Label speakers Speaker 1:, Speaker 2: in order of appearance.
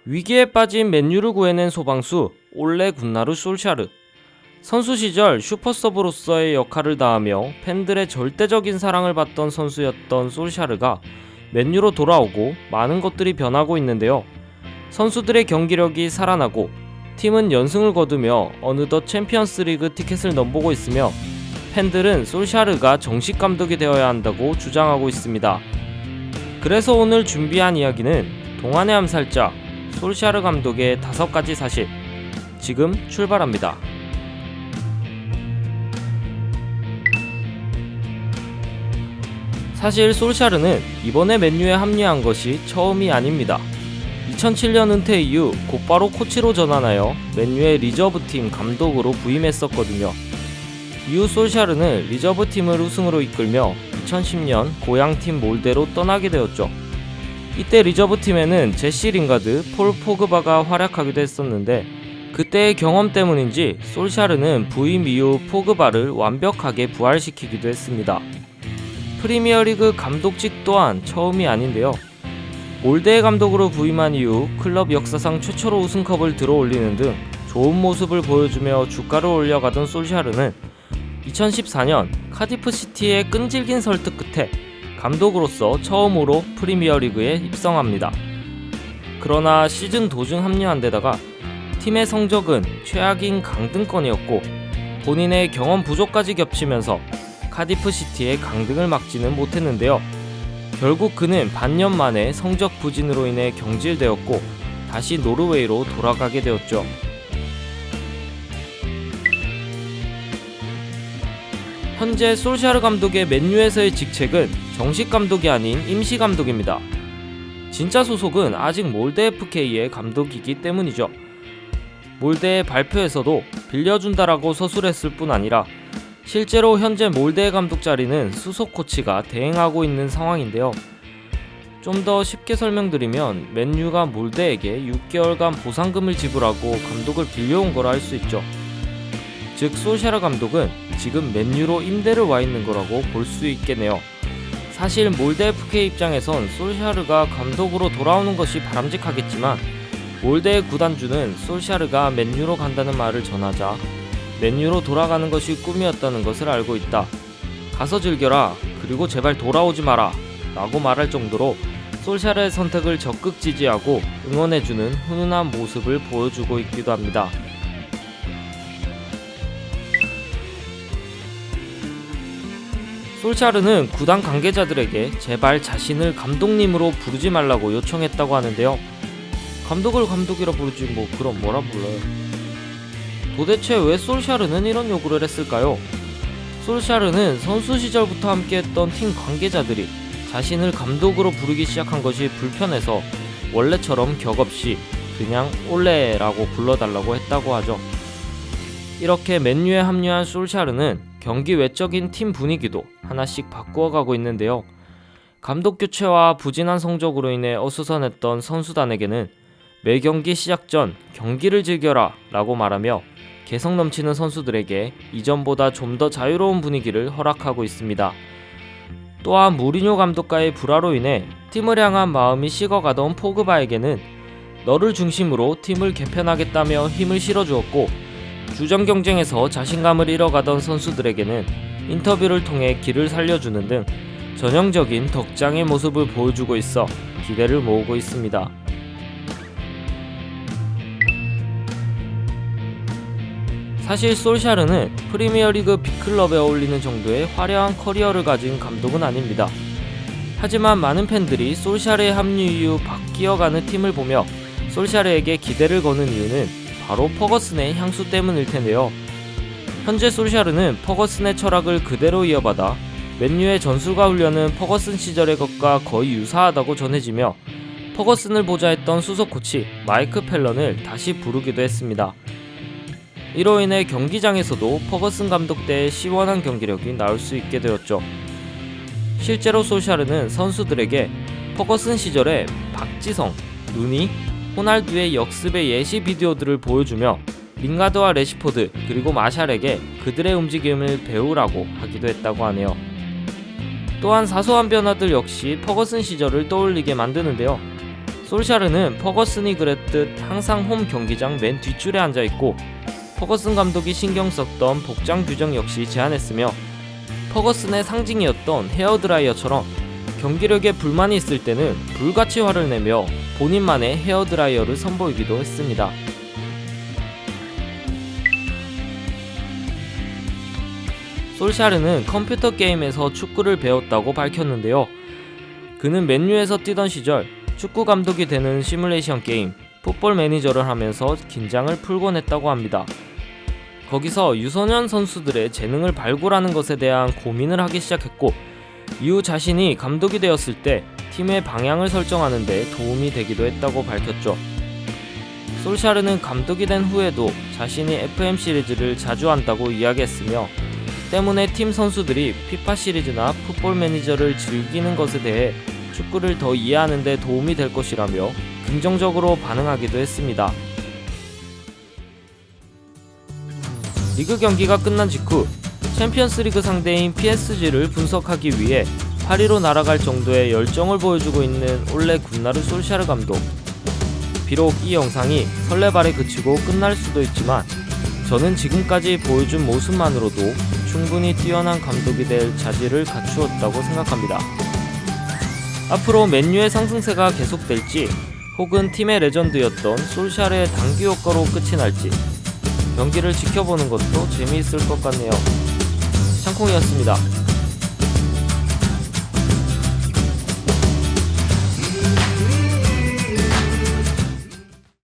Speaker 1: 위기에 빠진 맨유를 구해낸 소방수 올레 군나르 솔샤르. 선수 시절 슈퍼서브로서의 역할을 다하며 팬들의 절대적인 사랑을 받던 선수였던 솔샤르가 맨유로 돌아오고 많은 것들이 변하고 있는데요. 선수들의 경기력이 살아나고 팀은 연승을 거두며 어느덧 챔피언스리그 티켓을 넘보고 있으며 팬들은 솔샤르가 정식 감독이 되어야 한다고 주장하고 있습니다. 그래서 오늘 준비한 이야기는 동안의 암살자 솔샤르 감독의 5가지 사실. 지금 출발합니다. 사실 솔샤르는 이번에 맨유에 합류한 것이 처음이 아닙니다. 2007년 은퇴 이후 곧바로 코치로 전환하여 맨유의 리저브팀 감독으로 부임했었거든요. 이후 솔샤르는 리저브팀을 우승으로 이끌며 2010년 고향팀 몰데로 떠나게 되었죠. 이때 리저브팀에는 제시 링가드, 폴 포그바가 활약하기도 했었는데 그때의 경험 때문인지 솔샤르는 부임 이후 포그바를 완벽하게 부활시키기도 했습니다. 프리미어리그 감독직 또한 처음이 아닌데요. 몰데의 감독으로 부임한 이후 클럽 역사상 최초로 우승컵을 들어올리는 등 좋은 모습을 보여주며 주가를 올려가던 솔샤르는 2014년 카디프 시티의 끈질긴 설득 끝에 감독으로서 처음으로 프리미어리그에 입성합니다. 그러나 시즌 도중 합류한 데다가 팀의 성적은 최악인 강등권이었고 본인의 경험 부족까지 겹치면서 카디프 시티의 강등을 막지는 못했는데요. 결국 그는 반년 만에 성적 부진으로 인해 경질되었고 다시 노르웨이로 돌아가게 되었죠. 현재 솔샤르 감독의 맨유에서의 직책은 정식 감독이 아닌 임시 감독입니다. 진짜 소속은 아직 몰데 FK의 감독이기 때문이죠. 몰데의 발표에서도 빌려준다라고 서술했을 뿐 아니라 실제로 현재 몰데의 감독 자리는 수석 코치가 대행하고 있는 상황인데요. 좀 더 쉽게 설명드리면 맨유가 몰데에게 6개월간 보상금을 지불하고 감독을 빌려온 거라 할 수 있죠. 즉 솔샤르 감독은 지금 맨유로 임대를 와 있는 거라고 볼 수 있겠네요. 사실 몰데 FK 입장에선 솔샤르가 감독으로 돌아오는 것이 바람직하겠지만 몰데의 구단주는 솔샤르가 맨유로 간다는 말을 전하자 맨유로 돌아가는 것이 꿈이었다는 것을 알고 있다. 가서 즐겨라. 그리고 제발 돌아오지 마라. 라고 말할 정도로 솔샤르의 선택을 적극 지지하고 응원해주는 훈훈한 모습을 보여주고 있기도 합니다. 솔샤르는 구단 관계자들에게 제발 자신을 감독님으로 부르지 말라고 요청했다고 하는데요. 감독을 감독이라 부르지 그럼 뭐라 불러요? 도대체 왜 솔샤르는 이런 요구를 했을까요? 솔샤르는 선수 시절부터 함께했던 팀 관계자들이 자신을 감독으로 부르기 시작한 것이 불편해서 원래처럼 격없이 그냥 올레라고 불러달라고 했다고 하죠. 이렇게 맨유에 합류한 솔샤르는 경기 외적인 팀 분위기도 하나씩 바꾸어가고 있는데요. 감독 교체와 부진한 성적으로 인해 어수선했던 선수단에게는 매 경기 시작 전 경기를 즐겨라 라고 말하며 개성 넘치는 선수들에게 이전보다 좀 더 자유로운 분위기를 허락하고 있습니다. 또한 무리뉴 감독과의 불화로 인해 팀을 향한 마음이 식어가던 포그바에게는 너를 중심으로 팀을 개편하겠다며 힘을 실어주었고 주전 경쟁에서 자신감을 잃어가던 선수들에게는 인터뷰를 통해 길을 살려주는 등 전형적인 덕장의 모습을 보여주고 있어 기대를 모으고 있습니다. 사실 솔샤르는 프리미어리그 빅클럽에 어울리는 정도의 화려한 커리어를 가진 감독은 아닙니다. 하지만 많은 팬들이 솔샤르의 합류 이후 바뀌어가는 팀을 보며 솔샤르에게 기대를 거는 이유는 바로 퍼거슨의 향수 때문일 텐데요. 현재 솔샤르는 퍼거슨의 철학을 그대로 이어받아 맨유의 전술과 훈련은 퍼거슨 시절의 것과 거의 유사하다고 전해지며 퍼거슨을 보좌했던 수석 코치 마이크 펠런을 다시 부르기도 했습니다. 이로 인해 경기장에서도 퍼거슨 감독 때의 시원한 경기력이 나올 수 있게 되었죠. 실제로 솔샤르는 선수들에게 퍼거슨 시절에 박지성, 누니, 호날두의 역습의 예시 비디오들을 보여주며 링가드와 레시포드 그리고 마샬에게 그들의 움직임을 배우라고 하기도 했다고 하네요. 또한 사소한 변화들 역시 퍼거슨 시절을 떠올리게 만드는데요. 솔샤르는 퍼거슨이 그랬듯 항상 홈 경기장 맨 뒷줄에 앉아있고 퍼거슨 감독이 신경 썼던 복장 규정 역시 제안했으며 퍼거슨의 상징이었던 헤어드라이어처럼 경기력에 불만이 있을 때는 불같이 화를 내며 본인만의 헤어드라이어를 선보이기도 했습니다. 솔샤르는 컴퓨터 게임에서 축구를 배웠다고 밝혔는데요. 그는 맨유에서 뛰던 시절 축구 감독이 되는 시뮬레이션 게임 풋볼 매니저를 하면서 긴장을 풀곤 했다고 합니다. 거기서 유소년 선수들의 재능을 발굴하는 것에 대한 고민을 하기 시작했고 이후 자신이 감독이 되었을 때 팀의 방향을 설정하는 데 도움이 되기도 했다고 밝혔죠. 솔샤르는 감독이 된 후에도 자신이 FM 시리즈를 자주 한다고 이야기했으며 때문에 팀 선수들이 피파 시리즈나 풋볼 매니저를 즐기는 것에 대해 축구를 더 이해하는 데 도움이 될 것이라며 긍정적으로 반응하기도 했습니다. 리그 경기가 끝난 직후 챔피언스리그 상대인 PSG를 분석하기 위해 파리로 날아갈 정도의 열정을 보여주고 있는 올레 군나르 솔샤르 감독. 비록 이 영상이 설레발에 그치고 끝날 수도 있지만 저는 지금까지 보여준 모습만으로도 충분히 뛰어난 감독이 될 자질을 갖추었다고 생각합니다. 앞으로 맨유의 상승세가 계속될지 혹은 팀의 레전드였던 솔샤르의 당기 효과로 끝이 날지 경기를 지켜보는 것도 재미있을 것 같네요. 창콩이었습니다.